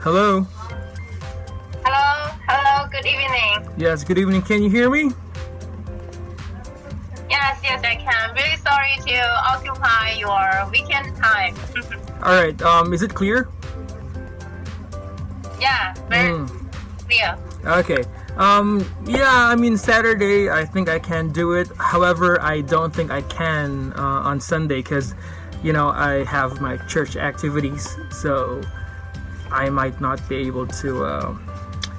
Hello. Hello, good evening. Yes, good evening. Can you hear me? Yes, I can. Really sorry to occupy your weekend time. All right. Is it clear? Yeah, very clear. Okay. Yeah, I mean, Saturday, I think I can do it. However, I don't think I can on Sunday because, I have my church activities. So I might not be able to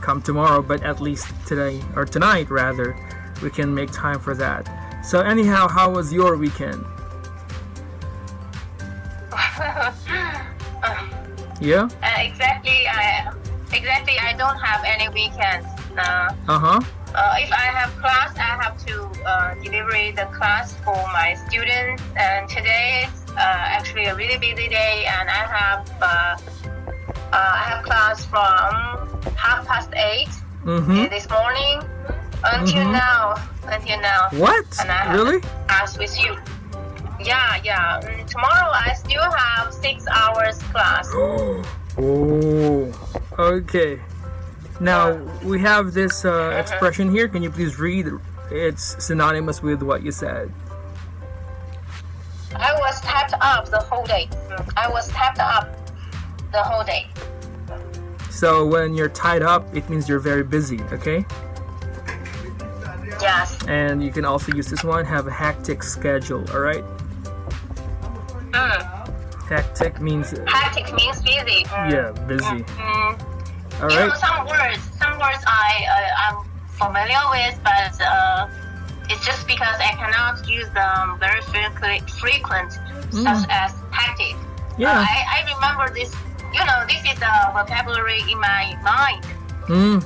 come tomorrow, but at least today, or tonight rather, we can make time for that. So anyhow, how was your weekend? Yeah? Exactly, I don't have any weekends. If I have class, I have to deliver the class for my students. And today is actually a really busy day, and I have class from 8:30 this morning until now. What? And I have Really? class with you. Yeah. Tomorrow I still have 6 hours class. Oh, okay. Now we have this expression here. Can you please read? It's synonymous with what you said. I was tapped up the whole day. So when you're tied up, it means you're very busy, okay? Yes. And you can also use this one, have a hectic schedule, all right? Hectic means busy. yeah, busy. All You know, right. some words I'm familiar with, but it's just because I cannot use them very frequent, such as hectic. Yeah. I remember this. This is a vocabulary in my mind,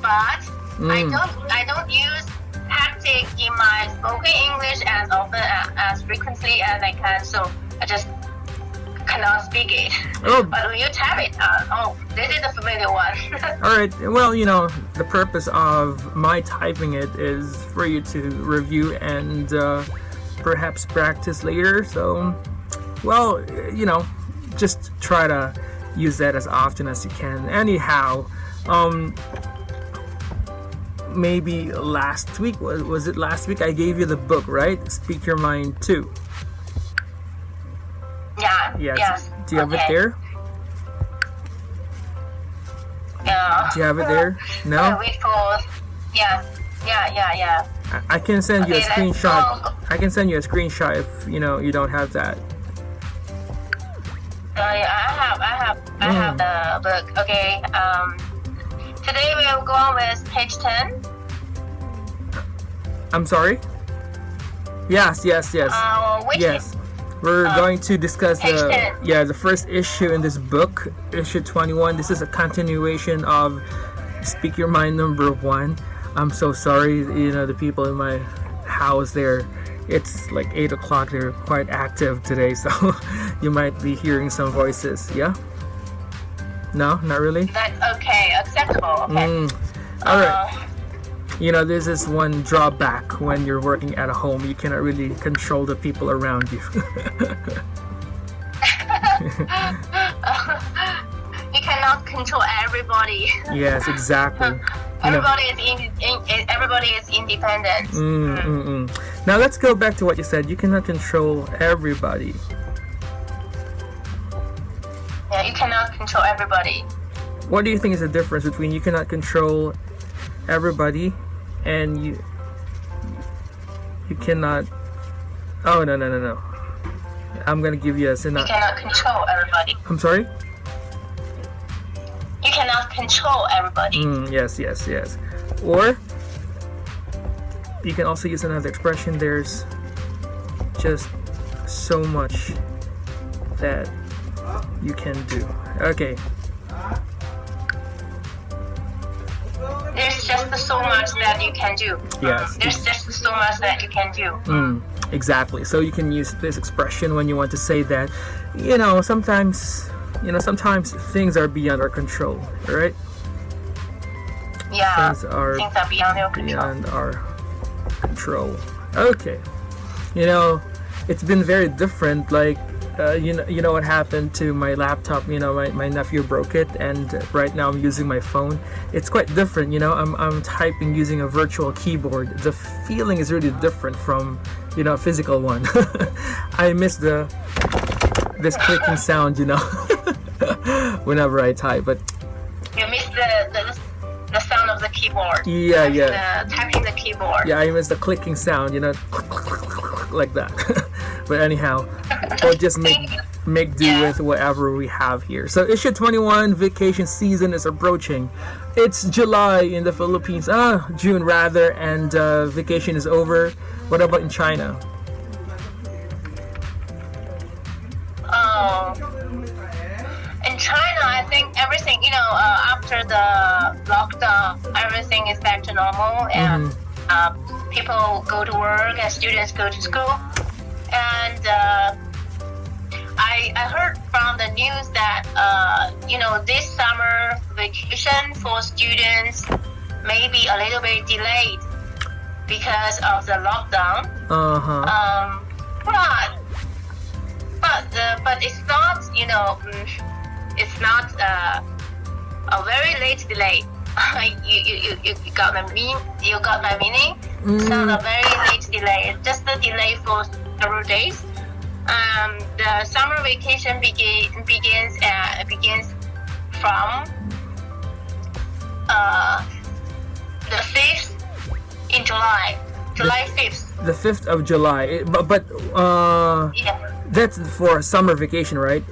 but I don't use hectic in my spoken English as often as frequently as I can. So I just cannot speak it. Oh. But when you tap it, this is a familiar one. All right. Well, the purpose of my typing it is for you to review and perhaps practice later. So, well, just try to use that as often as you can. Anyhow, maybe last week, was it last week? I gave you the book, right? Speak Your Mind 2. Yeah. Yes. Yes. Do you have it there? Yeah. Do you have it there? No? Wait for. Yeah. I can send you a Okay, let's screenshot. go. I can send you a screenshot if you don't have that. I have the book. Okay. Today we will go on with page 10. I'm sorry? Yes. Which Yes. We're going to discuss page 10. the first issue in this book, issue 21. This is a continuation of Speak Your Mind number 1. I'm so sorry, the people in my house there. It's like 8 o'clock. They're quite active today, so you might be hearing some voices. Yeah? No, not really? That's okay. Acceptable. Okay. All right. This is one drawback when you're working at a home. You cannot really control the people around you. You cannot control everybody. Yes, exactly. Everybody is independent. Now let's go back to what you said. You cannot control everybody. Yeah, you cannot control everybody. What do you think is the difference between you cannot control everybody and you cannot? Oh, no. I'm gonna give you a You cannot control everybody. I'm sorry? You cannot control everybody. Yes. Or you can also use another expression. There's just so much that you can do. Okay. There's just so much that you can do. Yes. There's just so much that you can do. Exactly. So you can use this expression when you want to say that, sometimes things are beyond our control, right? Yeah. Things are beyond your control. beyond our control. Okay. It's been very different. Like you know what happened to my laptop. My nephew broke it, and right now I'm using my phone. It's quite different. I'm typing using a virtual keyboard. The feeling is really different from a physical one. I miss this clicking sound. Whenever I type, but you miss the sound of the keyboard. Yeah. The tapping the keyboard. Yeah, I miss the clicking sound. Like that. But anyhow, we'll just make do with whatever we have here. So issue 21, vacation season is approaching. It's July in the Philippines. June rather, and vacation is over. What about in China? In China, I think everything, after the lockdown, everything is back to normal, and people go to work and students go to school. And I heard from the news that this summer vacation for students may be a little bit delayed because of the lockdown. But it's not it's not a very late delay. You got my meaning. It's not a very late delay. It's just a delay for several days. The summer vacation begins from the 5th in July 5th. The 5th of July. But Yeah. that's for summer vacation, right?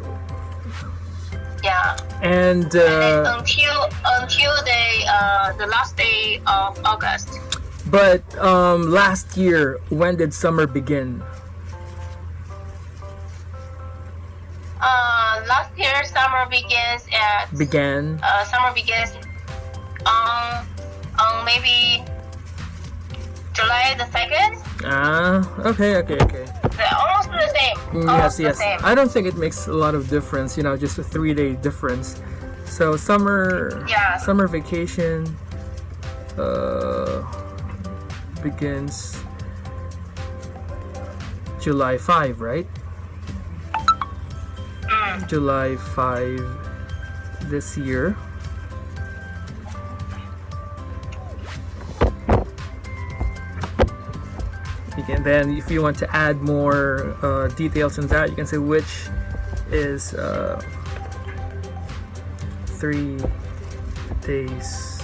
Yeah. And then until the last day of August. But last year, when did summer begin? Last year summer summer begins on maybe July the 2nd. Okay. They're almost the same. Yes. The same. I don't think it makes a lot of difference. Just a 3-day difference. So summer vacation begins July 5, right? July 5 this year. And then if you want to add more details in that, you can say which is 3 days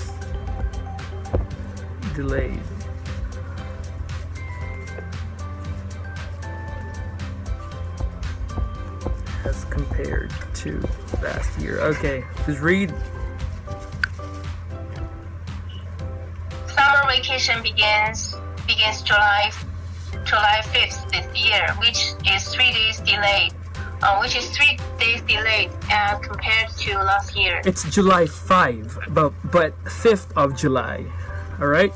delayed. As compared to last year. Okay, just read. Summer vacation begins July 5th this year, which is 3 days delayed. As compared to last year. It's July 5, but 5th of July. All right.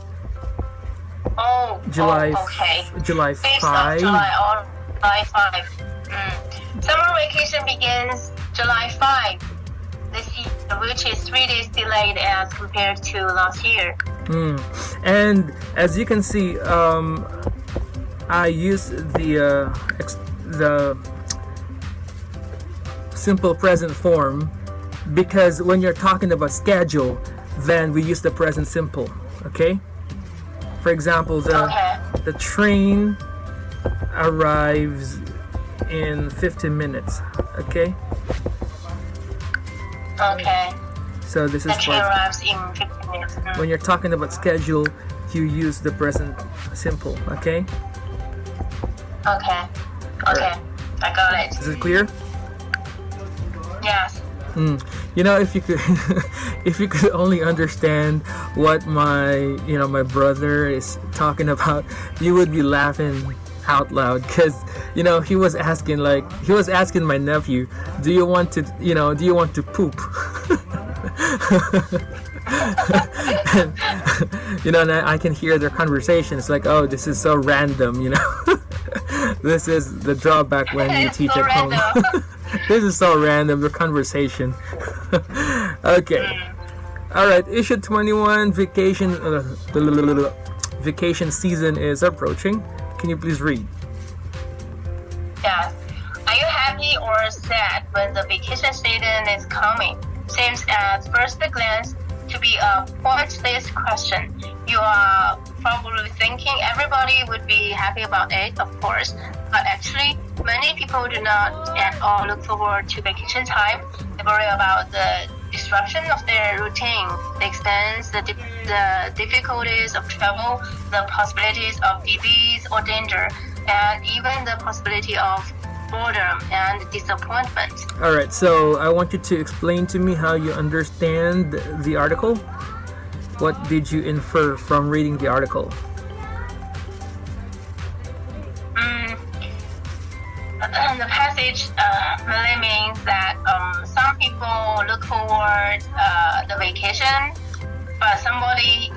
Okay. July 5th 5. of July or July 5. Summer vacation begins July 5 this year, which is 3 days delayed as compared to last year. And as you can see, I use the simple present form because when you're talking about schedule, then we use the present simple. Okay. For example, the train arrives in 15 minutes. Okay. Okay. So this is the train arrives in 15 minutes. When you're talking about schedule, you use the present simple. Okay. Okay. I got it. Is it clear? Yes. If you could, if you could only understand what my brother is talking about, you would be laughing out loud because he was asking my nephew, do you want to poop? And I can hear their conversation. It's like, oh, this is so random. This is the drawback when you teach so at home. This is so random, the conversation. Okay. All right. Issue 21, vacation season is approaching. Can you please read? Yes. Are you happy or said when the vacation season is coming seems at first glance to be a pointless question. You are probably thinking everybody would be happy about it, of course, but actually many people do not at all look forward to vacation time. They worry about the disruption of their routine, the expense, the difficulties of travel, the possibilities of disease or danger, and even the possibility of boredom and disappointment. All right, so I want you to explain to me how you understand the article. What did you infer from reading the article? The passage really means that some people look forward the vacation, but somebody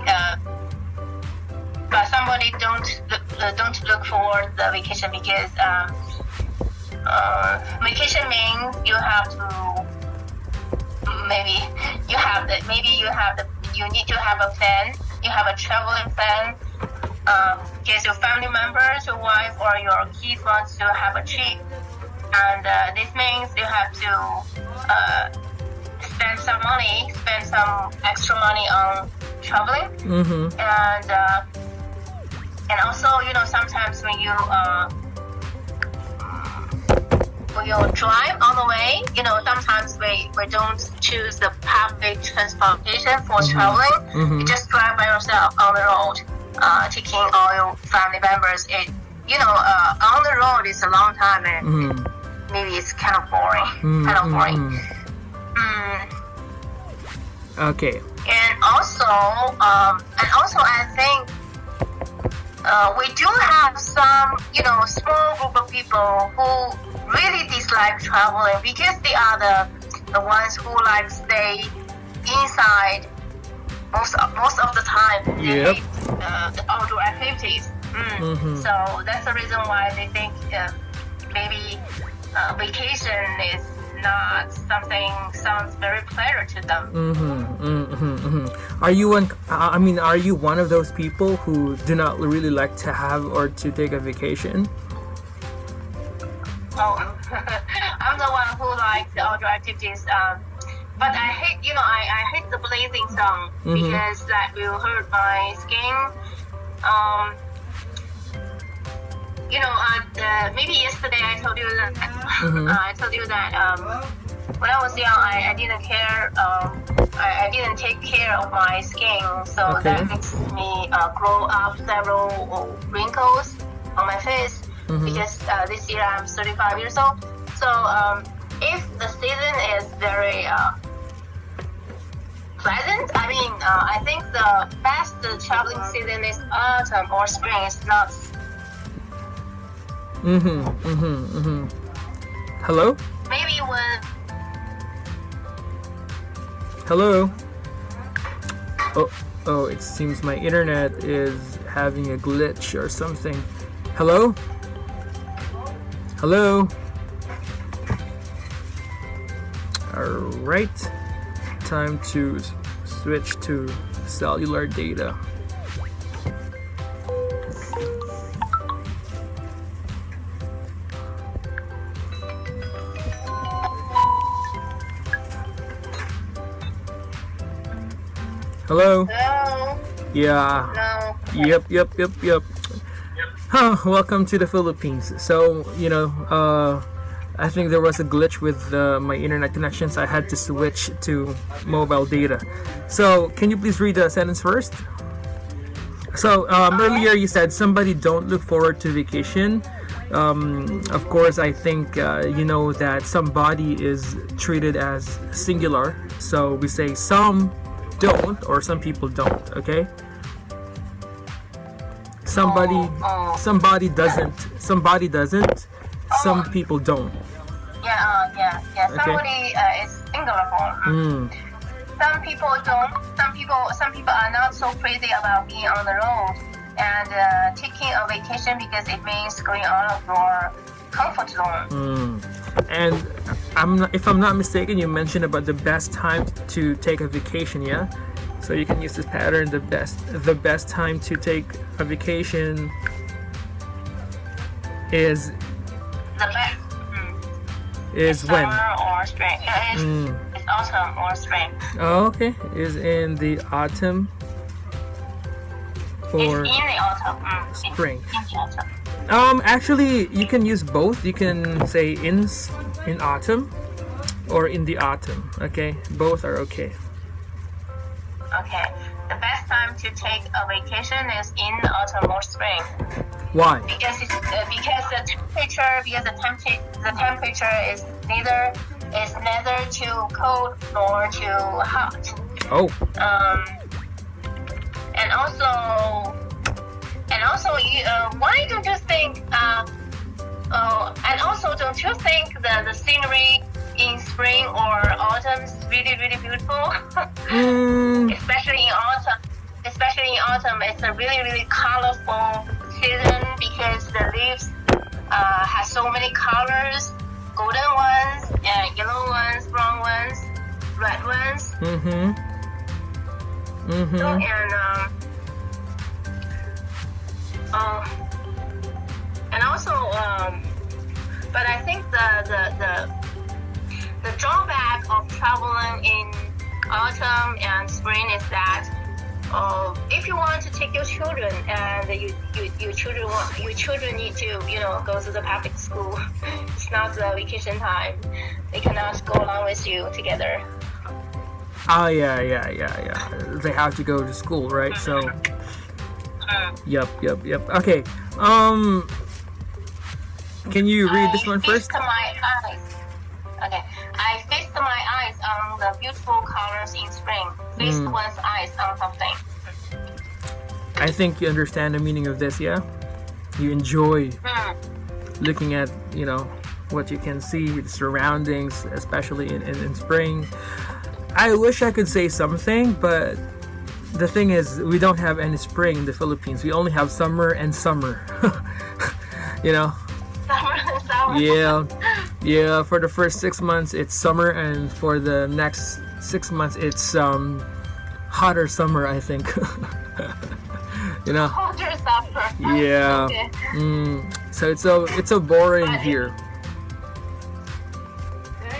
don't look forward the vacation because vacation means you have to you need to have a plan. You have a traveling plan. Because your family members, your wife, or your kids want to have a trip, and this means you have to spend some extra money on traveling, and also sometimes when you drive on the way, sometimes we don't choose the public transportation for traveling. You just drive by yourself on the road. Taking all your family members, on the road is a long time and maybe it's kind of boring. Okay. And also I think we do have some, small group of people who really dislike traveling because they are the ones who like stay inside most of the time. Yep. The outdoor activities. So that's the reason why they think maybe vacation is not something sounds very pleasant to them. Are you one of those people who do not really like to have or to take a vacation? Oh, I'm the one who likes the outdoor activities. But I hate, I hate the blazing sound because that will hurt my skin. Maybe yesterday I told you that when I was young I didn't care. I didn't take care of my skin, so that makes me grow up several wrinkles on my face. Because this year I'm 35 years old. So if the season is very pleasant, I think the best traveling season is autumn or spring. It's not. Hello? Maybe when. Hello? Oh, it seems my internet is having a glitch or something. Hello? Hello? Alright, time to switch to cellular data. Hello? Hello? Yeah. No. Yep. Welcome to the Philippines. So, I think there was a glitch with my internet connection, so I had to switch to mobile data. So, can you please read the sentence first? So, earlier you said somebody don't look forward to vacation. Of course, I think that somebody is treated as singular. So, we say some don't or some people don't, okay? Somebody doesn't. Some people don't. Yeah. Somebody is singular form. Some people don't. Some people are not so crazy about being on the road and taking a vacation because it means going out of your comfort zone. And if I'm not mistaken, you mentioned about the best time to take a vacation, yeah? So you can use this pattern. The best time to take a vacation is the best. is when? Summer or spring. It's autumn or spring. Oh, okay. Is in the autumn or It's in the autumn. spring. In the autumn. Actually, you can use both. You can say in autumn or in the autumn. Okay, both are okay. Okay. The best time to take a vacation is in autumn or spring. Why? Because the temperature is neither too cold nor too hot. Oh. And also, why don't you think? And also, don't you think the scenery in spring or autumn is really, really beautiful? Especially in autumn, it's a really, really colorful season because the leaves have so many colors: golden ones, yellow ones, brown ones, red ones. So, and also, but I think the drawback of traveling in autumn and spring is that if you want to take your children and your children need to go to the public school, it's not the vacation time. They cannot go along with you together. Oh yeah. They have to go to school, right? So. Yep. Okay. Can you read this one first? Okay. I fixed my eyes on the beautiful colors in spring. Fixed one's eyes on something. I think you understand the meaning of this, yeah? You enjoy looking at, what you can see, the surroundings, especially in spring. I wish I could say something, but the thing is, we don't have any spring in the Philippines. We only have summer and summer. Summer. Yeah. For the first 6 months, it's summer, and for the next 6 months, it's hotter summer, I think. Hotter summer. Yeah. Okay. So it's so boring here.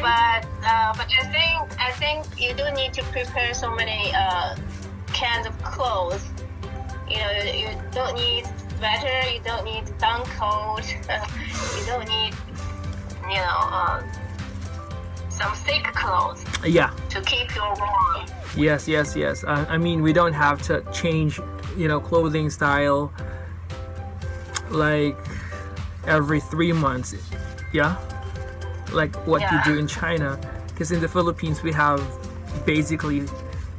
But I think you do need to prepare so many kinds of clothes. You don't need sweater, you don't need down coat, you don't need some thick clothes. Yeah. To keep you warm. Yes. I mean, we don't have to change, clothing style like every 3 months. Yeah. Like what you do in China, because in the Philippines we have basically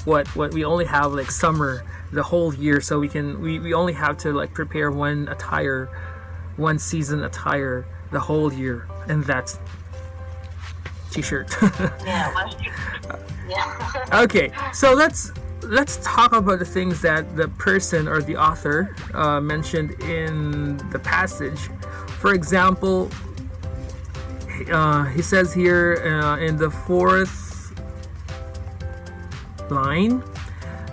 what we only have like summer the whole year, so we only have to like prepare one season attire the whole year, and that's t-shirt. Yeah. Okay, so let's talk about the things that the person or the author mentioned in the passage. For example, he says here in the 4th line,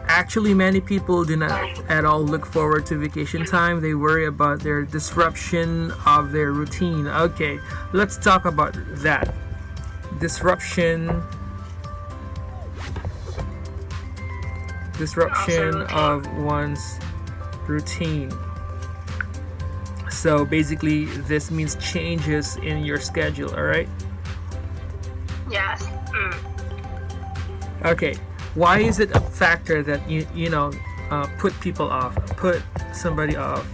actually many people do not at all look forward to vacation time. They worry about their disruption of their routine. Okay, let's talk about that. Disruption of one's routine. So basically, this means changes in your schedule, all right? Yes. Okay. Why is it a factor that put people off, put somebody off?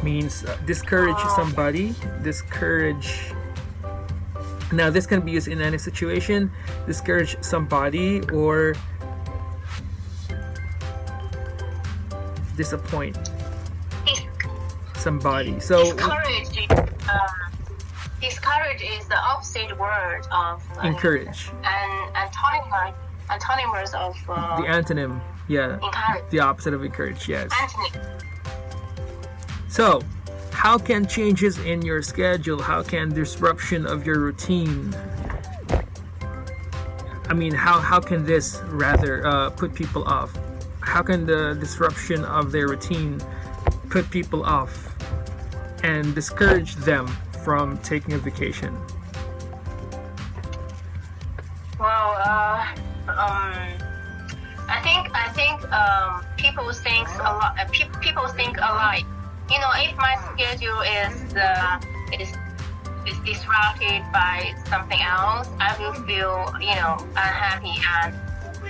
Means discourage somebody, discourage. Now this can be used in any situation. Discourage somebody or disappoint somebody. So discourage is the opposite word of encourage. And antonymous of the antonym. Yeah. Encourage. The opposite of encourage. Yes. Antonym. So, how can changes in your schedule? How can disruption of your routine? I mean, how can this rather put people off? How can the disruption of their routine put people off and discourage them from taking a vacation? Well, I think people think a lot. People think alike. You know, if my schedule is disrupted by something else, I will feel, you know, unhappy and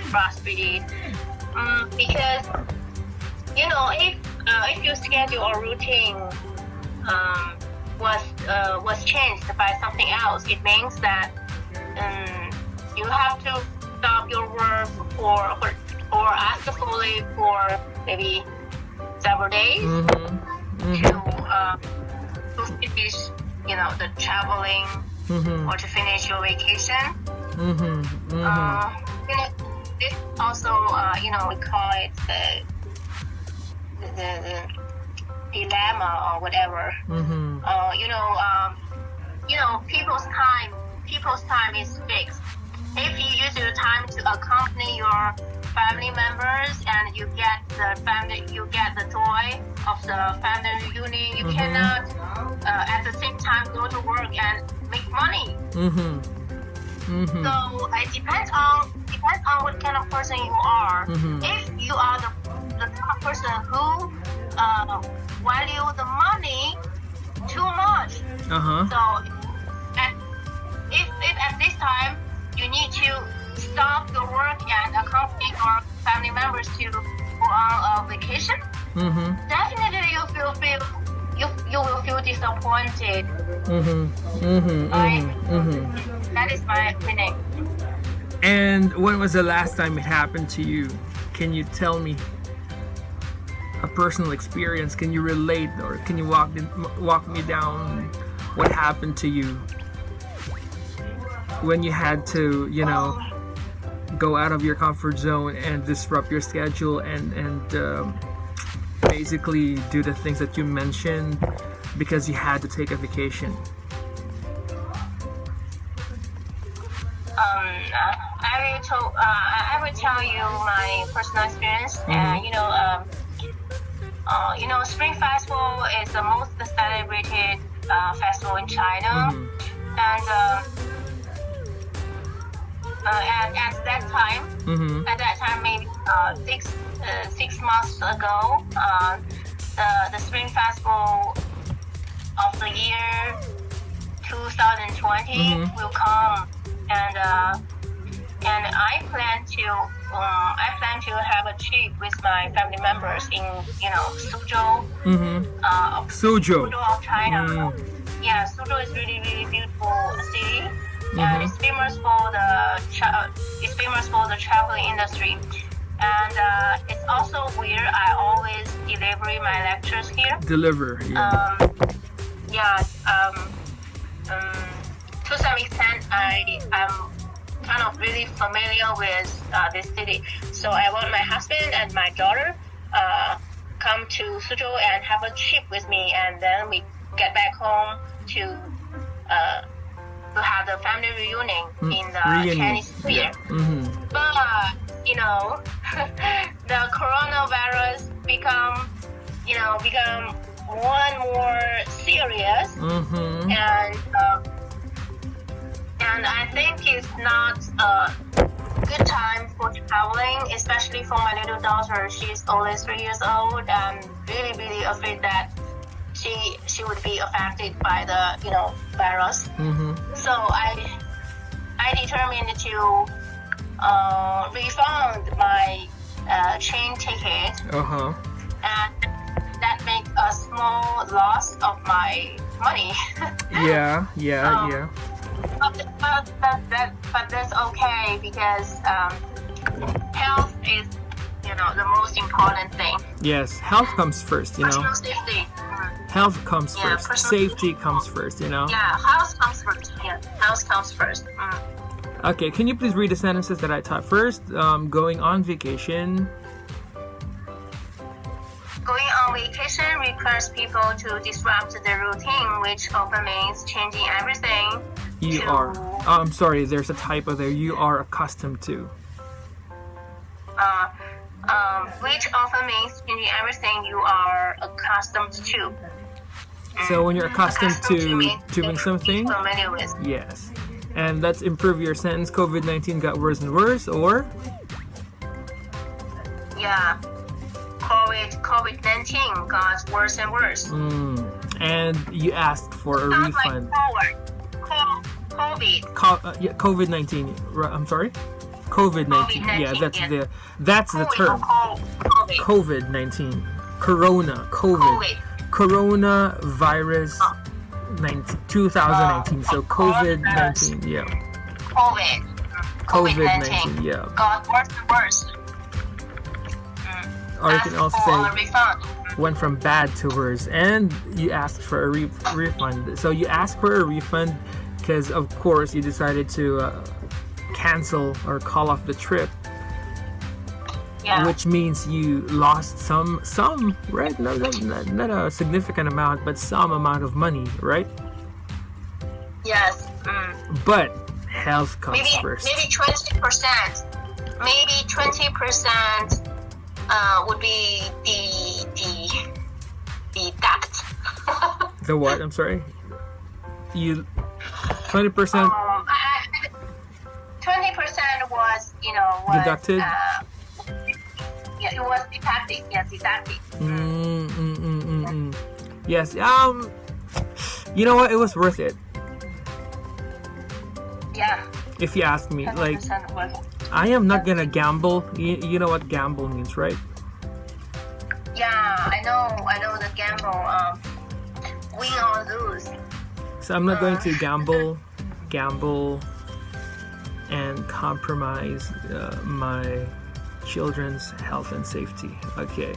frustrated. Because, you know, if your schedule or routine was changed by something else, it means that you have to stop your work or ask for leave for maybe several days to finish, you know, the traveling or to finish your vacation. You know, this also, you know, we call it the dilemma or whatever. You know, people's time is fixed. If you use your time to accompany your family members and you get the joy of the family reunion, you cannot at the same time go to work and make money. So it depends on what kind of person you are. If you are the kind of person who value the money too much, so if at this time you need to stop your work and accompany your family members to go on a vacation, definitely you will feel disappointed. That is my opinion. And when was the last time it happened to you? Can you tell me a personal experience? Can you relate, or can you walk me down what happened to you when you had to, you know, go out of your comfort zone and disrupt your schedule and basically do the things that you mentioned because you had to take a vacation? I will tell you my personal experience. You know, Spring Festival is the most celebrated festival in China, and at that time, maybe 6 months ago, the Spring Festival of the year 2020 will come, and I plan to have a trip with my family members in, you know, Suzhou. Suzhou of China. Yeah, Suzhou is really beautiful city, and it's famous for the traveling industry. And it's also where I always deliver my lectures here. To some extent, I'm kind of really familiar with this city. So I want my husband and my daughter come to Suzhou and have a trip with me, and then we get back home to have the family reunion in the Chinese New Year. But you know, the coronavirus become more and more serious, and I think it's not a good time for traveling, especially for my little daughter. She's only 3 years old. I'm really afraid that she would be affected by the, you know, virus. So I determined to refund my train ticket, and that makes a small loss of my money. Yeah. But that's okay, because health is, you know, the most important thing. Yes, health comes first, you know. Personal safety. Health comes first. Safety comes first, you know. Yeah, health comes first. Yeah, health comes first. Okay, can you please read the sentences that I taught first? Going on vacation. Going on vacation requires people to disrupt the routine, which often means changing everything. I'm sorry, there's a typo there. You are accustomed to. Which often means changing everything you are accustomed to. So when you're accustomed to means doing something, familiar with. yes. And let's improve your sentence. COVID-19 got worse and worse, or? Yeah. COVID-19 got worse and worse. And you asked for a Sounds refund. Like COVID. Yeah, COVID-19. I'm sorry. COVID-19. Yeah, that's the term. COVID-19. COVID. Coronavirus 2019. So COVID-19. Yeah. COVID-19. Yeah. Got worse and worse. Or you can also say refund. went from bad to worse, and you asked for a refund. So you asked for a refund because, of course, you decided to cancel or call off the trip, which means you lost some, right? Not a significant amount, but some amount of money, right? Yes. But health comes first. Maybe 20%. Maybe 20%. Would be the debt. The what? I'm sorry. 20%. 20% was deducted. Yeah, it was deducted. Yes, deducted. Yes. You know what? It was worth it. Yeah. If you ask me, like, was. I am not gonna gamble. You know what gamble means, right? Yeah, I know the gamble. Win or lose. So I'm not going to gamble, and compromise my children's health and safety. Okay.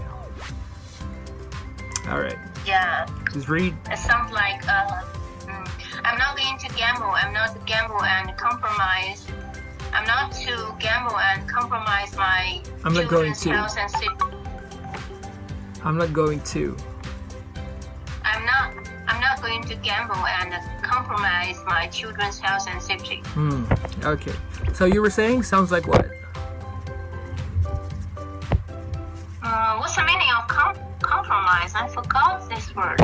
All right. Yeah. Just read. It sounds like I'm not going to gamble. I'm not to gamble and compromise. I'm not to gamble and compromise my children's health and safety. I'm not going to. I'm not going to gamble and compromise my children's health and safety. Okay. So you were saying sounds like what? What's the meaning of compromise? I forgot this word.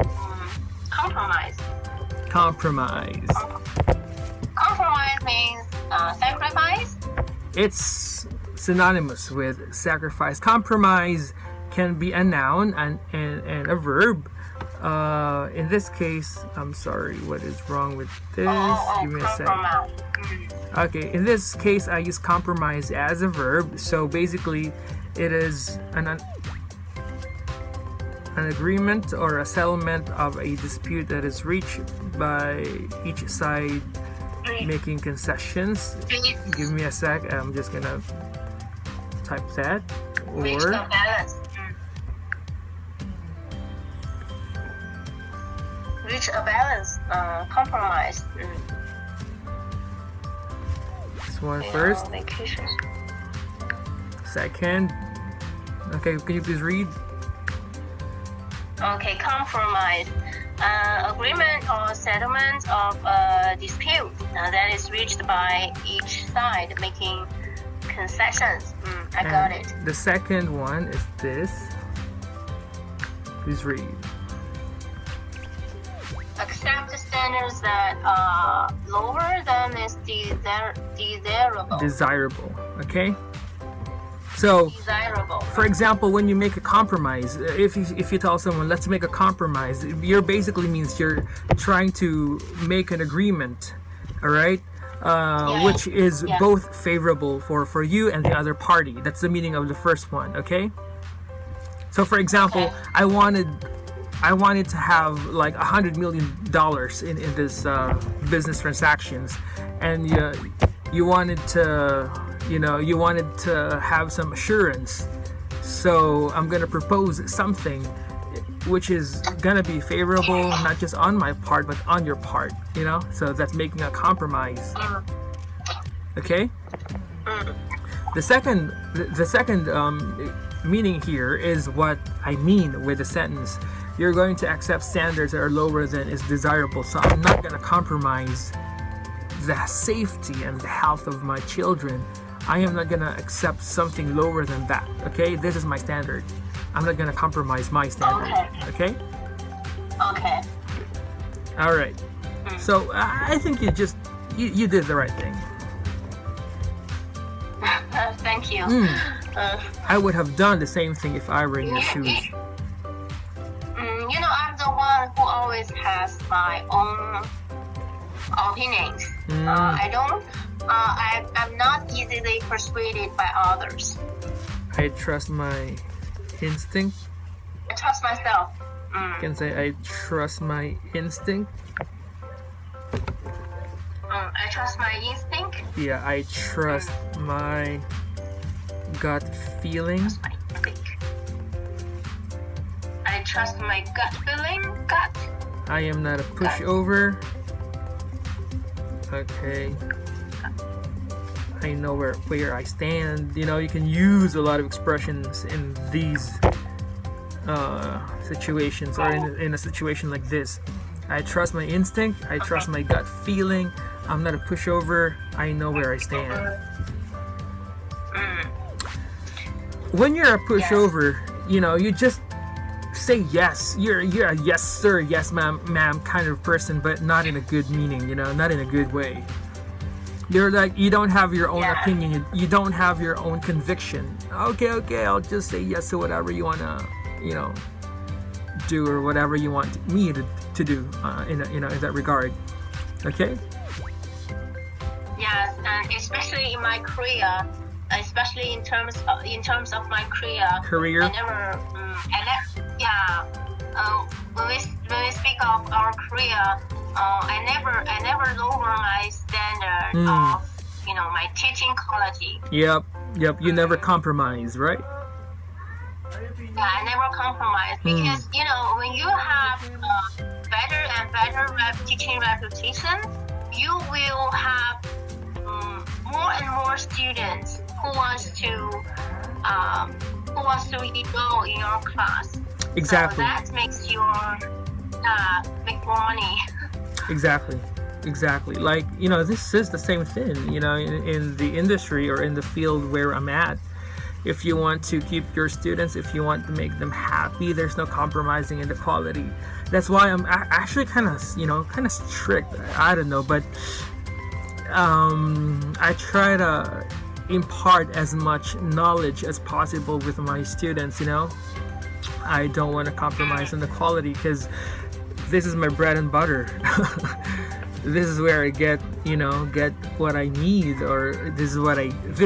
Compromise. Compromise. Compromise means sacrifice. It's synonymous with sacrifice. Compromise can be a noun and a verb. In this case, I'm sorry, what is wrong with this? Give me a second. Okay, in this case, I use compromise as a verb. So basically, it is an agreement or a settlement of a dispute that is reached by each side making concessions. Give me a sec. I'm just gonna type that. Reach a balance. Reach a balance. Compromise. This one first. Vacation. Second. Okay, can you please read? Okay, compromise. Agreement or settlement of a dispute that is reached by each side making concessions. I got it. The second one is this. Please read. Accept standards that are lower than is desirable. Desirable. Okay. So, desirable. For example, when you make a compromise, if you tell someone, let's make a compromise, you're basically means you're trying to make an agreement, all right? Which is both favorable for you and the other party. That's the meaning of the first one, okay? So, for example, I wanted to have like $100 million in this business transactions, and you wanted to have some assurance. So I'm gonna propose something which is gonna be favorable, not just on my part but on your part. So that's making a compromise. Okay. The second meaning here is what I mean with the sentence. You're going to accept standards that are lower than is desirable. So I'm not gonna compromise the safety and the health of my children. I am not gonna accept something lower than that. Okay, this is my standard. I'm not gonna compromise my standard. Okay. Okay. All right. So I think you did the right thing. Thank you. I would have done the same thing if I were in your shoes. I'm the one who always has my own opinions. I'm not easily persuaded by others. I trust my instinct. I trust myself. You can say I trust my instinct. I trust my instinct. Yeah, I trust my gut feeling. I trust my gut feeling. Gut. I am not a pushover. Okay. I know where I stand. You can use a lot of expressions in these situations, or in a situation like this. I trust my instinct. I trust my gut feeling. I'm not a pushover. I know where I stand. When you're a pushover, you just say yes. You're a yes sir, yes ma'am kind of person, but not in a good meaning. Not in a good way. You're like, you don't have your own opinion. You don't have your own conviction. Okay, I'll just say yes to whatever you wanna, do, or whatever you want me to do in that regard. Okay. Yes, and especially in my career, especially in terms of my career. When we speak of our career, I never lower my standard of my teaching quality. Yep. You never compromise, right? Yeah, I never compromise because when you have better and better teaching reputation, you will have more and more students who wants to enroll in your class. Exactly. So that makes your make more money. Exactly. Like, this is the same thing, in the industry or in the field where I'm at. If you want to keep your students, if you want to make them happy, there's no compromising in the quality. That's why I'm actually kind of strict. I don't know, but I try to impart as much knowledge as possible with my students. I don't want to compromise on the quality because this is my bread and butter. This is where I get what I need, or this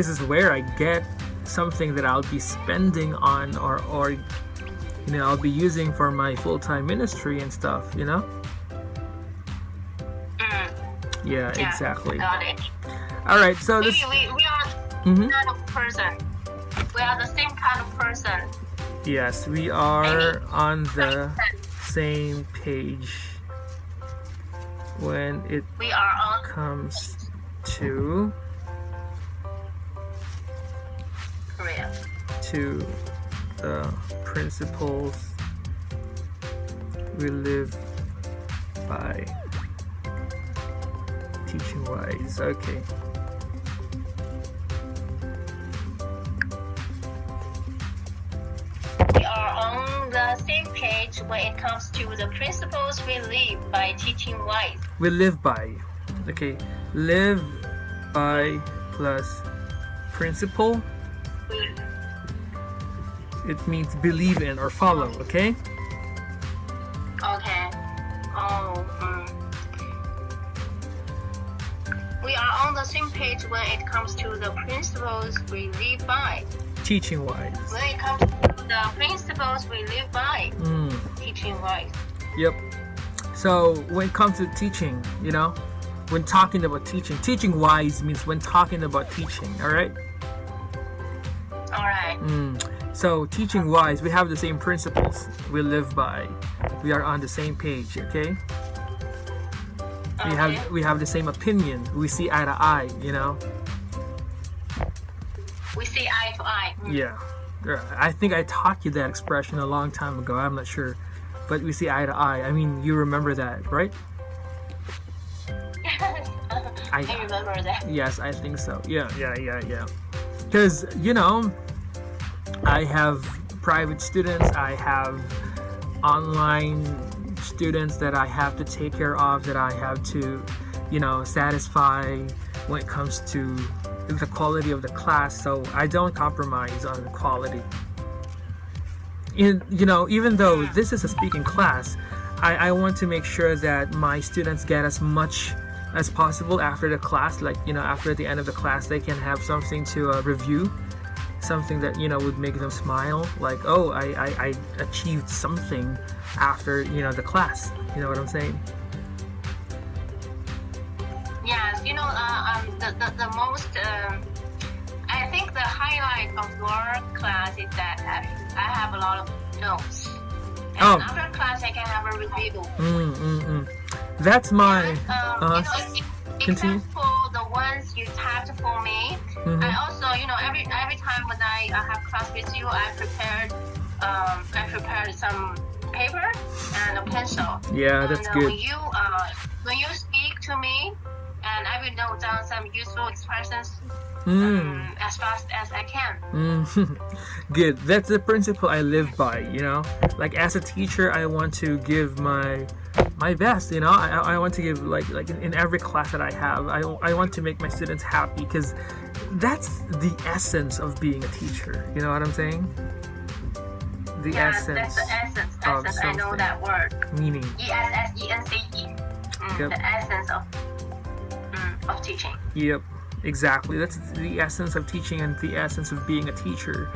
is where I get something that I'll be spending on, or I'll be using for my full-time ministry and stuff. Yeah, exactly. Got it. All right, so we are kind of person. We are the same kind of person. Yes, we are on the same page when it comes to Korea. To the principles we live by, teaching wise. Okay. We are on the same page when it comes to the principles we live by, teaching wise. We live by. Okay. Live by plus principle. It means believe in or follow. Okay. Okay. We are on the same page when it comes to the principles we live by. Teaching wise. When it comes to the principles we live by. Teaching wise. Yep. So when it comes to teaching, when talking about teaching wise means when talking about teaching. All right. All right. So teaching wise, we have the same principles we live by. We are on the same page. Okay. We have the same opinion. We see eye to eye. We see eye to eye. Yeah. I think I taught you that expression a long time ago. I'm not sure, but we see eye to eye. I mean, you remember that, right? I remember that. Yes, I think so. Yeah. Because I have private students. I have online students that I have to take care of, that I have to, satisfy when it comes to the quality of the class. So I don't compromise on the quality. Even though this is a speaking class, I want to make sure that my students get as much as possible after the class. Like, after the end of the class, they can have something to review, something that would make them smile, like, oh, I achieved something after the class. You know what I'm saying? Yes, the most I think the highlight of your class is that I have a lot of notes, and after class I can have a review. That's my except for the ones you typed for me. I also, every time when I have class with you, I prepared some paper and a pencil. Yeah, that's good. When you speak to me, and I will note down some useful expressions as fast as I can. Good. That's the principle I live by. Like, as a teacher, I want to give my best. I want to give like in every class that I have. I want to make my students happy, because that's the essence of being a teacher. You know what I'm saying? That's the essence. Essence. I know that word. Meaning. ESSENCE. Yep. The essence of teaching. Yep. Exactly. That's the essence of teaching and the essence of being a teacher.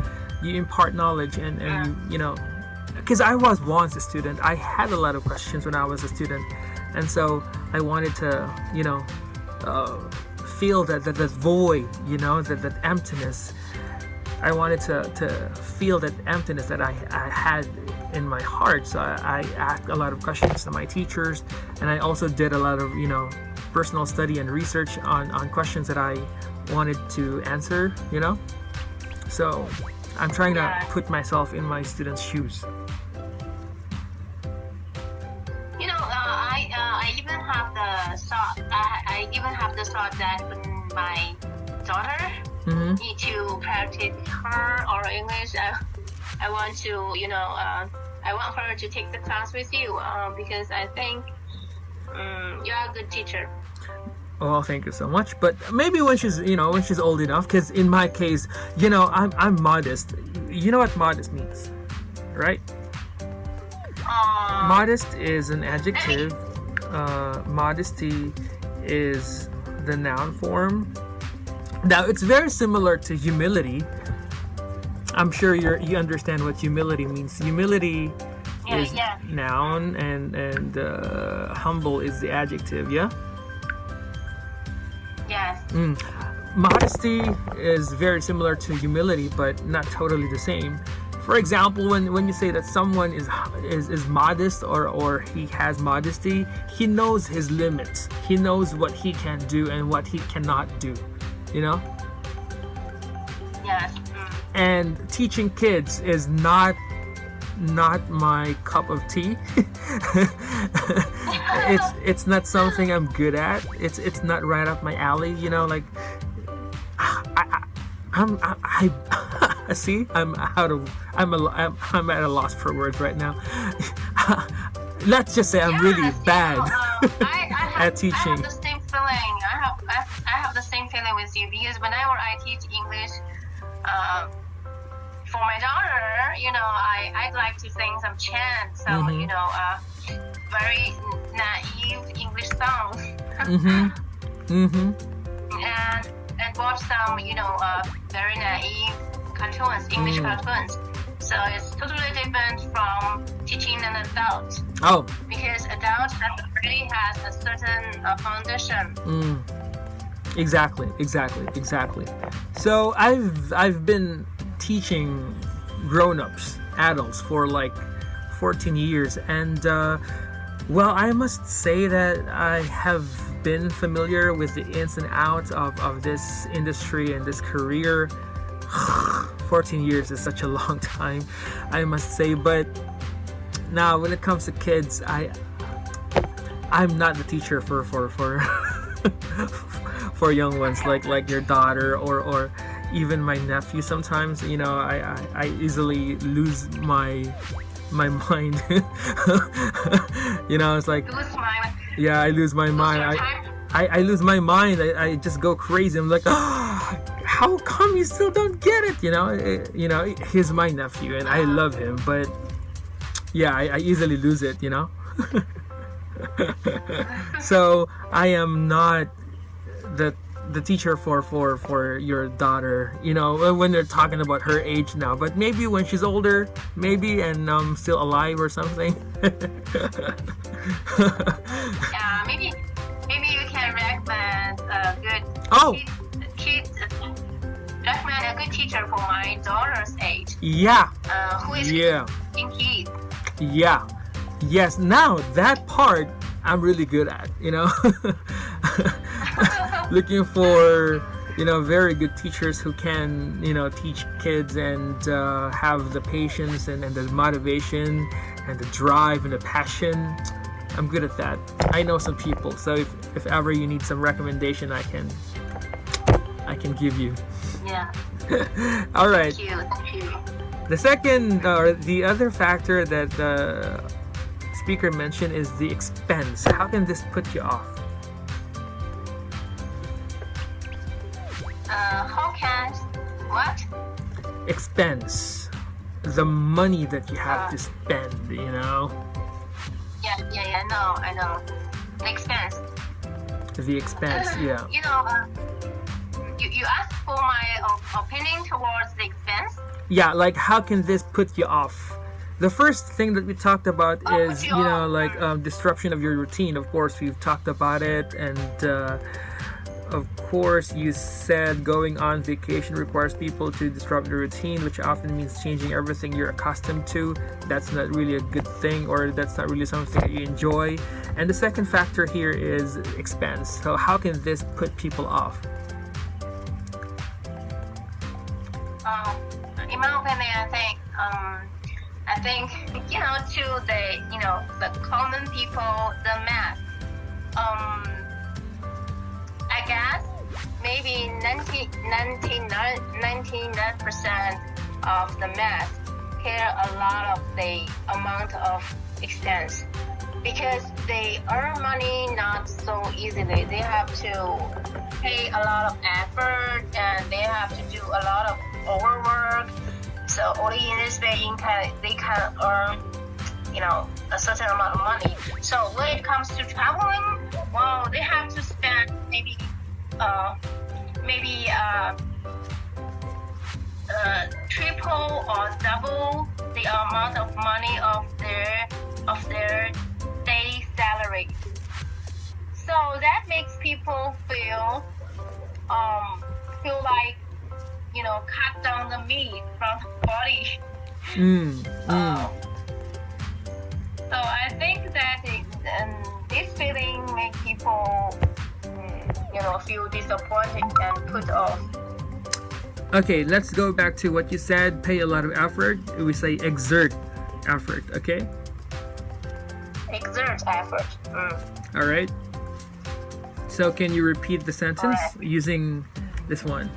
You impart knowledge and because I was once a student. I had a lot of questions when I was a student, and so I wanted to feel that void, that emptiness. I wanted to feel that emptiness that I had in my heart. So I asked a lot of questions to my teachers, and I also did a lot of personal study and research on questions that I wanted to answer. So I'm trying to put myself in my students' shoes. I even have the thought. I even have the thought that when my daughter need to practice her oral English, I want to, I want her to take the class with you because I think you're a good teacher. Oh, thank you so much. But maybe when she's old enough, because in my case, I'm modest. You know what modest means, right? Modest is an adjective. Modesty is the noun form. Now, it's very similar to humility. I'm sure you understand what humility means. Humility is noun, and humble is the adjective. Yeah. Yes. Modesty is very similar to humility, but not totally the same. For example, when you say that someone is modest or he has modesty, he knows his limits. He knows what he can do and what he cannot do. Yes. And teaching kids is not my cup of tea. It's not something I'm good at. It's not right up my alley. I see. I'm at a loss for words right now. Let's just say I'm really bad at teaching. I have the same feeling. I have the same feeling with you, because whenever I teach English, for my daughter, I'd like to sing some chants, some very naive English songs, and watch some very naive cartoons, English cartoons. So it's totally different from teaching an adult. Oh. Because adult already has a certain foundation. Exactly. So I've been teaching grown-ups, adults, for like 14 years, and I must say that I have been familiar with the ins and outs of this industry and this career. 14 years is such a long time, I must say. But now when it comes to kids, I'm not the teacher for for young ones like your daughter or even my nephew. Sometimes I easily lose my mind It's like, Lose my yeah, I lose my lose mind. your I, time. I lose my mind. I just go crazy. I'm like, oh, how come you still don't get it? He's my nephew and I love him, but yeah, I easily lose it. So I am not the teacher for your daughter. When they're talking about her age now, but maybe when she's older, maybe and still alive or something. Yeah, maybe you can recommend a good Oh. kid, recommend a good teacher for my daughter's age. Yeah. Who is Yeah. in kids. Yeah. Yes. Now that part I'm really good at. Looking for very good teachers who can teach kids and have the patience and the motivation and the drive and the passion. I'm good at that. I know some people, so if ever you need some recommendation, I can give you. Yeah. All right. Thank you. The second or the other factor that the speaker mentioned is the expense. How can this put you off? How can what? Expense. The money that you have to spend, Yeah. I know. The expense. The expense, yeah. You asked for my opinion towards the expense. Yeah, like how can this put you off? The first thing that we talked about is, disruption of your routine. Of course, we've talked about it, and of course, you said going on vacation requires people to disrupt the routine, which often means changing everything you're accustomed to. That's not really a good thing, or that's not really something that you enjoy. And the second factor here is expense. So how can this put people off? In my opinion, I think to the common people, the math. I guess maybe 99% of the math care a lot of the amount of expense because they earn money not so easily. They have to pay a lot of effort and they have to do a lot of overwork. So only in this way they can earn a certain amount of money. So when it comes to traveling, well, they have to spend maybe triple or double the amount of money of their day salary. So that makes people feel like cut down the meat from the body. So I think that this feeling makes people feel disappointed and put off. Okay, let's go back to what you said. Pay a lot of effort. We say exert effort, okay? Exert effort. All right. So can you repeat the sentence using this one?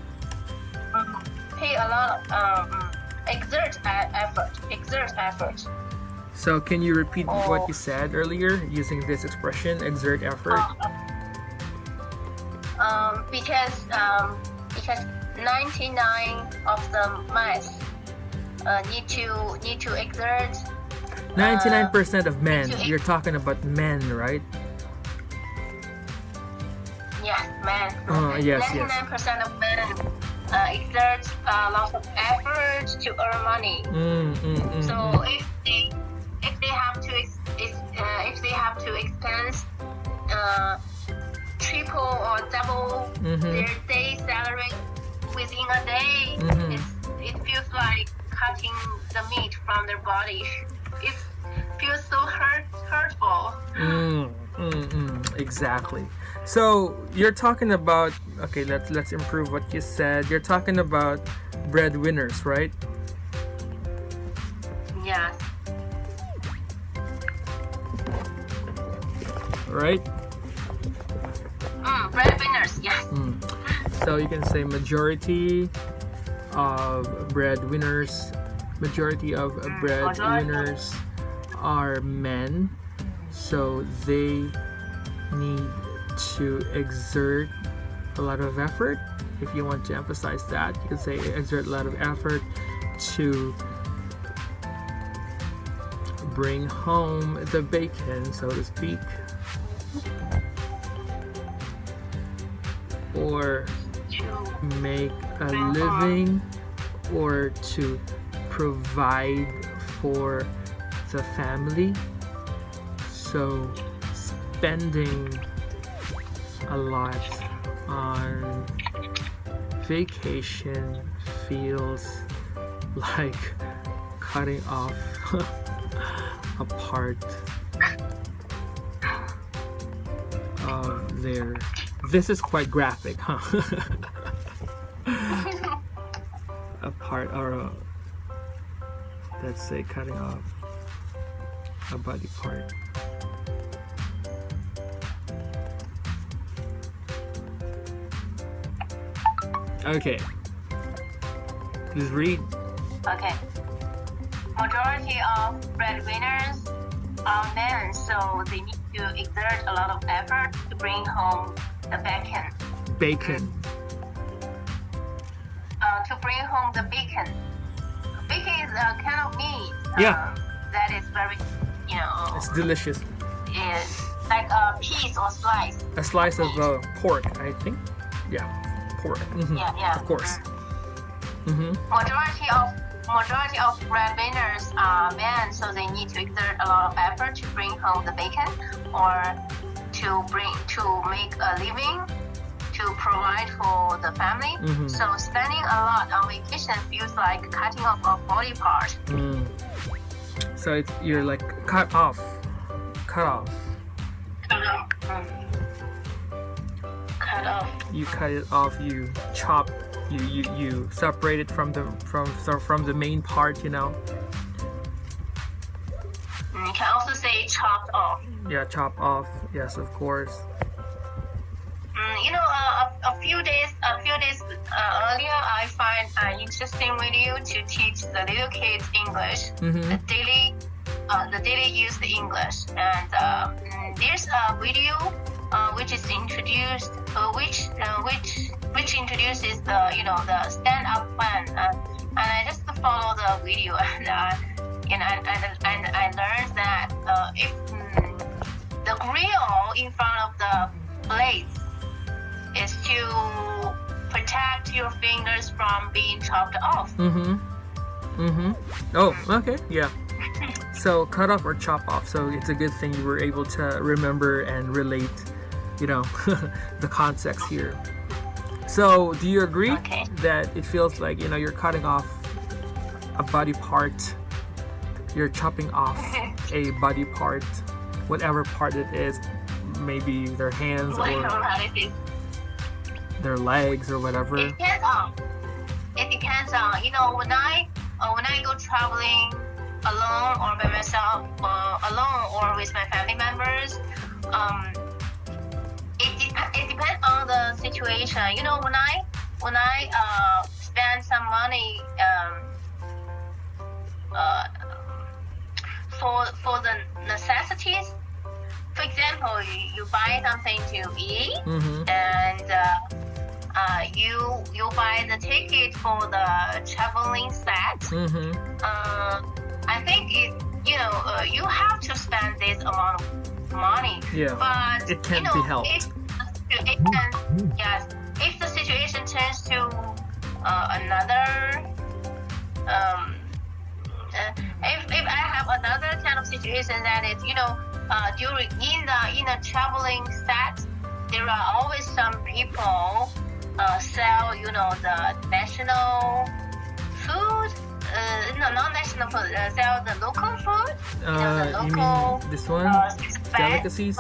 Pay a lot of exert effort. Exert effort. So can you repeat what you said earlier using this expression, exert effort? Because 99 of the math need to exert. 99% of men. You're talking about men, right? Yes, men. Yes. 99% of men exert a lot of effort to earn money. So if they have to expense triple or double their day salary within a day, it feels like cutting the meat from their body. It feels so hurtful. Exactly. So you're talking about, okay, let's improve what you said. You're talking about breadwinners, right? Yes. Right? Breadwinners, yes. So you can say majority of breadwinners are men. so they need to exert a lot of effort. If you want to emphasize that, you can say exert a lot of effort to bring home the bacon, so to speak, or make a living, or to provide for the family. So spending a lot on vacation feels like cutting off a part of their. This is quite graphic, huh? A part, or let's say cutting off a body part. Okay. Please read. Okay. Majority of breadwinners are men, so they need to exert a lot of effort to bring home the bacon. Bacon. To bring home the bacon. Bacon is a kind of meat. Yeah. That is very, It's delicious. It's like a piece or slice. A slice of pork, I think. Yeah, pork. Mm-hmm. Yeah. Of course. Mm-hmm. Majority of breadwinners are men, so they need to exert a lot of effort to bring home the bacon, or to make a living, to provide for the family. Mm-hmm. So spending a lot on vacation feels like cutting off a body part. So you're like cut off. Cut off. You cut it off. You chop. You separate it from the main part. You can also say chopped off. Yeah, chop off. Yes, of course. A few days earlier, I find an interesting video to teach the little kids English, the daily used English, and there's a video which is introduced, which introduces the stand-up plan, and I just follow the video, and I learned that if the grill in front of the plate is to protect your fingers from being chopped off. Oh, okay, yeah. So cut off or chop off. So it's a good thing you were able to remember and relate, the context here. So do you agree that it feels like, you're cutting off a body part, you're chopping off a body part, whatever part it is, maybe their hands or their legs or whatever? It depends on. When I go traveling alone or by myself, alone or with my family members, it depends on the situation. When I spend some money for the necessities. For example, you buy something to eat, and you buy the ticket for the traveling set. I think you have to spend this amount of money. Yeah, but it can't be helped. If the situation turns to another. If I have another kind of situation that is, during in the traveling set, there are always some people sell, the national food, not national food, sell the local food. The local, you mean this one? Delicacies?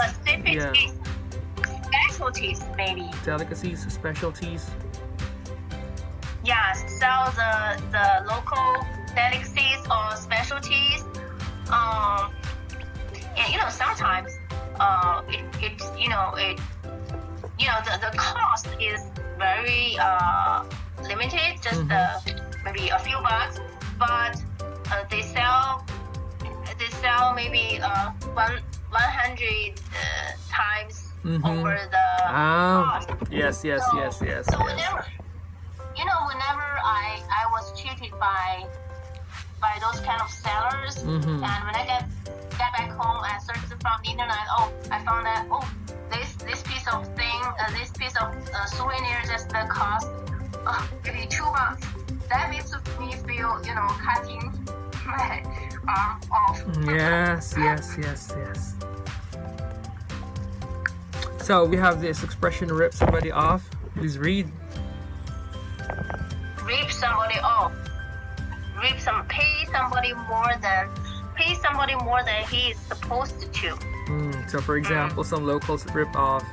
Specialties, maybe. Delicacies, specialties. Yeah, sell the local delicacies or specialties. And sometimes the cost is very limited, just maybe a few bucks, but they sell maybe 100 times over the cost. Yes. So whenever, whenever I was cheated by those kind of sellers, and when I get back home and search from the internet, I found that this piece of thing, this piece of souvenir just cost maybe 2 months. That makes me feel, cutting my arm off. Yes. So we have this expression, rip somebody off. Please read. Rip somebody off. Pay somebody more than he is supposed to. So for example, some locals rip off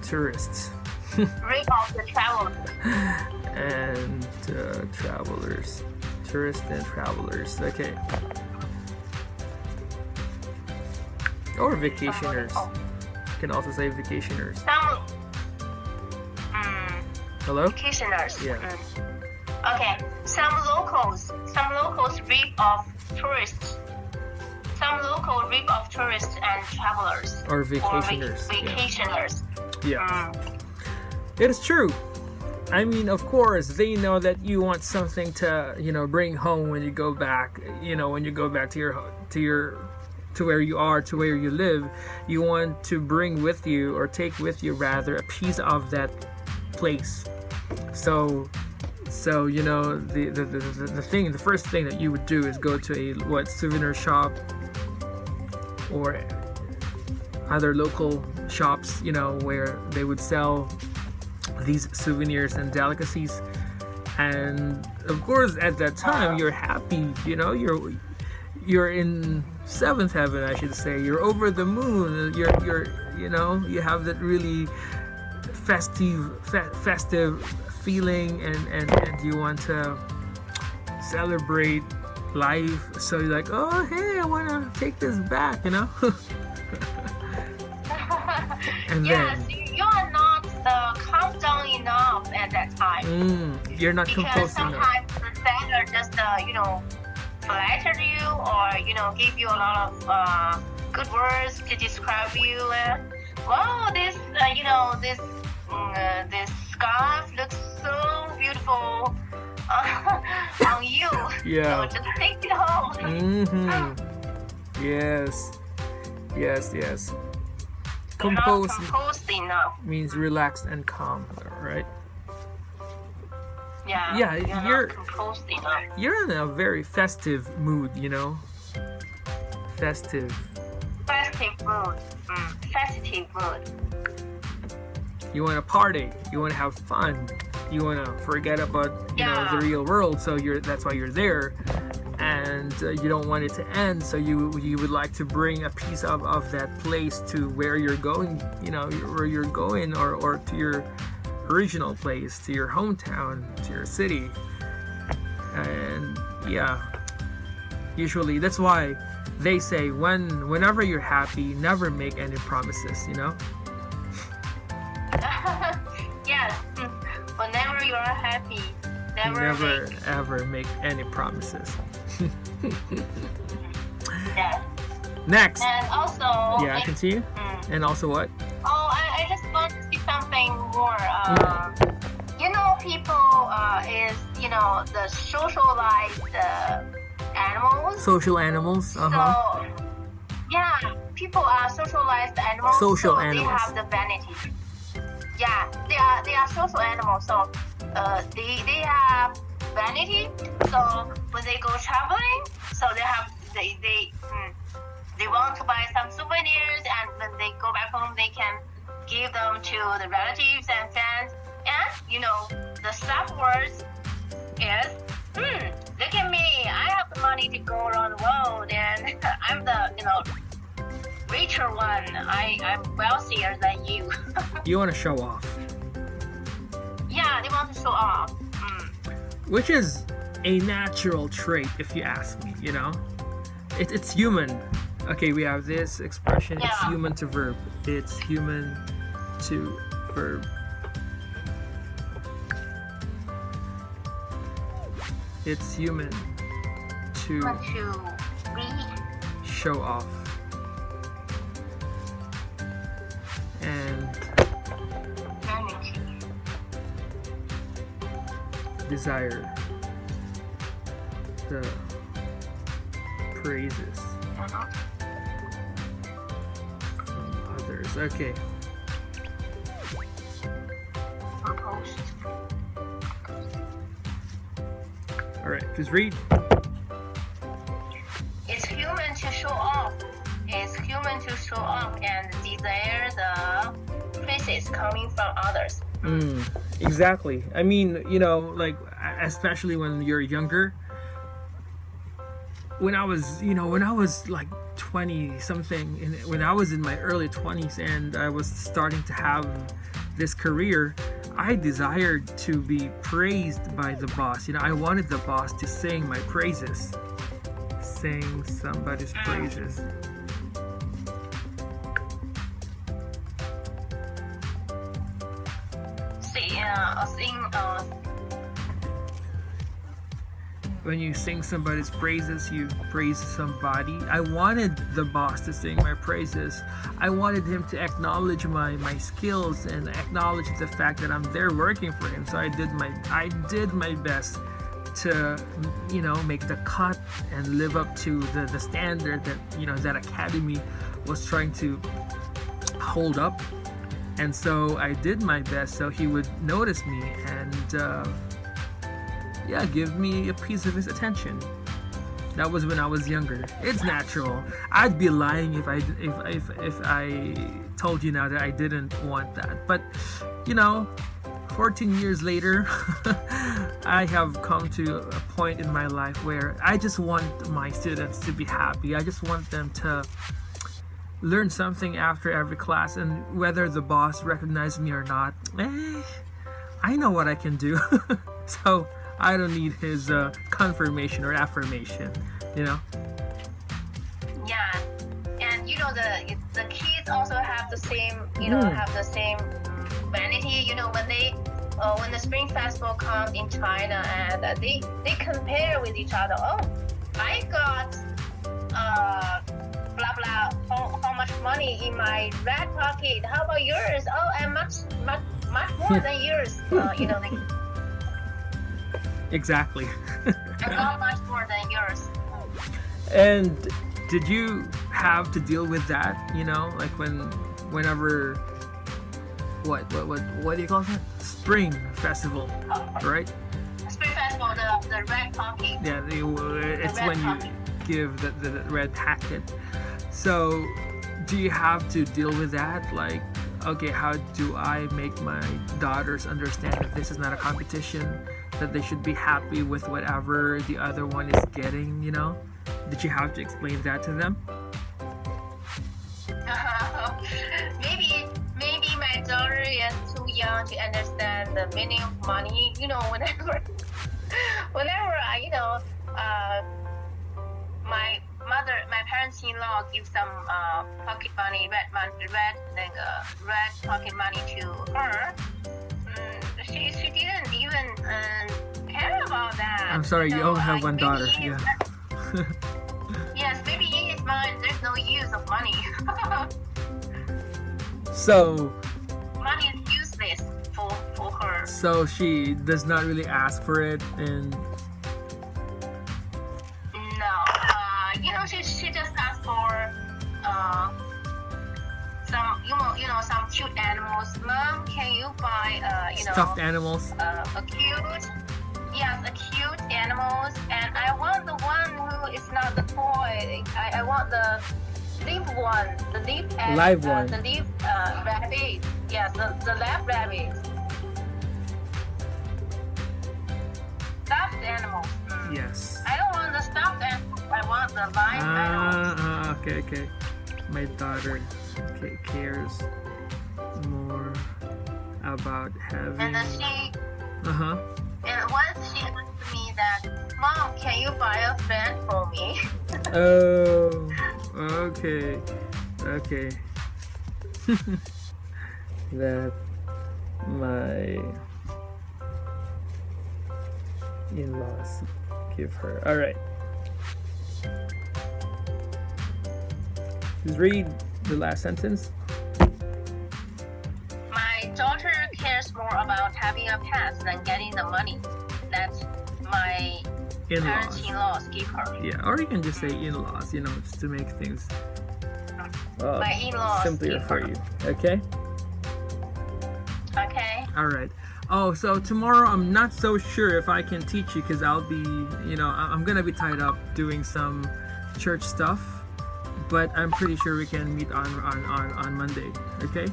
tourists. Rip off the travelers. And travelers. Tourists and travelers. Okay. Or vacationers. You can also say vacationers. Hello? Vacationers. Yeah. Okay. Some locals rip off tourists. Some local rip off tourists and travelers. Or vacationers. Vacationers. Yeah. It is true. I mean, of course, they know that you want something to, bring home when you go back. When you go back to where you are, to where you live, you want to bring with you, or take with you rather, a piece of that place. So the first thing that you would do is go to a souvenir shop or other local shops, where they would sell these souvenirs and delicacies. And of course, at that time, you're happy. You're in seventh heaven, I should say. You're over the moon. You have that really festive feeling, and you want to celebrate life. So you're like, oh hey, I want to take this back, And yes, then you're not calm down enough at that time. You're not because composed enough. Sometimes the seller just flatter you, or give you a lot of good words to describe you. Wow, this scarf looks so beautiful on you. Yeah. So just take it home. Yes. Composed Composed enough. means relaxed and calm, right? Yeah, you're not composed enough. You're in a very festive mood, Festive. Festive mood. You want to party. You want to have fun. You want to forget about the real world. So that's why you're there, and you don't want it to end. So you would like to bring a piece of that place to where you're going. Where you're going, or to your original place, to your hometown, to your city. And usually that's why they say whenever you're happy, never make any promises. Yes. Whenever you are happy, never ever make any promises. Yeah. Next. And also. Yeah, continue. And also what? Oh, I just want to see something more. People is the socialized animals. Social animals. So yeah, people are socialized animals. Social animals. They have the vanity. Yeah, they are social animals. So they have vanity. So when they go traveling, so they want to buy some souvenirs, and when they go back home, they can give them to the relatives and friends. And the sub words is, look at me, I have the money to go around the world, and I'm the richer one. I'm wealthier than you. You want to show off. Yeah, they want to show off. Which is a natural trait, if you ask me. It's human. Okay, we have this expression. Yeah. It's human to verb. It's human to verb. It's human to show off. And desire the praises from others. Okay. All right, please read. It's human to show off. It's human to show off and desire the praises coming from others. Exactly. I mean, you know, like, especially when you're younger. When I was like 20 something, and when I was in my early 20s and I was starting to have this career, I desired to be praised by the boss. You know, I wanted the boss to sing my praises. Sing somebody's praises. When you sing somebody's praises, you praise somebody. I wanted the boss to sing my praises. I wanted him to acknowledge my skills and acknowledge the fact that I'm there working for him. So I did my best to, you know, make the cut and live up to the standard that, you know, that academy was trying to hold up. And so I did my best so he would notice me and give me a piece of his attention. That was when I was younger. It's natural. I'd be lying if I told you now that I didn't want that. But, you know, 14 years later, I have come to a point in my life where I just want my students to be happy. I just want them to learn something after every class, and whether the boss recognizes me or not, I know what I can do. So I don't need his confirmation or affirmation, you know. Yeah, and you know the kids also have the same, you know, have the same vanity. You know, when the Spring Festival comes in China, and they compare with each other. Oh, I got blah blah. How much money in my red pocket? How about yours? Oh, I'm much more than yours. You know. Exactly. I got much more than yours. And did you have to deal with that? You know, like whenever what do you call it? Spring Festival, right? Spring Festival, the red pocket. Yeah, it's when you give the red packet. So, do you have to deal with that? Like, okay, how do I make my daughters understand that this is not a competition? That they should be happy with whatever the other one is getting, you know? Did you have to explain that to them? Maybe my daughter is too young to understand the meaning of money. You know, whenever I, you know, my parents-in-law give some pocket money, red pocket money to her. She didn't even care about that. I'm sorry, so, you only have one daughter. Yeah. Yes, maybe in his mind there's no use of money. So money is useless for her. So she does not really ask for it, and no, you know, she just asked for some, you know, some cute animals. Mom, can you buy you know, stuffed animals? A cute animals, and I want the one who is not the toy. I want the live one, live one. The live rabbit. Yes, the live rabbit. Stuffed animals. Yes. I don't want the stuffed animals. I want the live animals. Okay. My daughter cares more about having. And then she. Uh-huh. And once she asked me that, Mom, can you buy a fan for me? Oh, okay. That my in-laws give her. All right. Just read the last sentence. My daughter cares more about having a pet than getting the money that my parents-in-laws give her. Yeah, or you can just say in-laws, just to make things my in-laws simpler for you. Okay? Okay. All right. Oh, so tomorrow I'm not so sure if I can teach you because I'll be, I'm gonna be tied up doing some church stuff, but I'm pretty sure we can meet on Monday. Okay?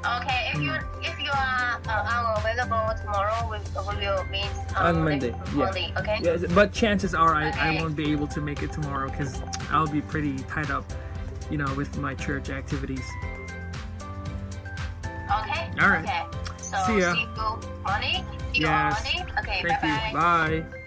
Okay. If you are unavailable tomorrow, we will meet on Monday. Monday. Okay. Yes, but chances are I won't be able to make it tomorrow because I'll be pretty tied up, with my church activities. Okay. All right. Okay. So see ya. See you Monday. Yes. Okay. Thank Bye-bye. you. Bye.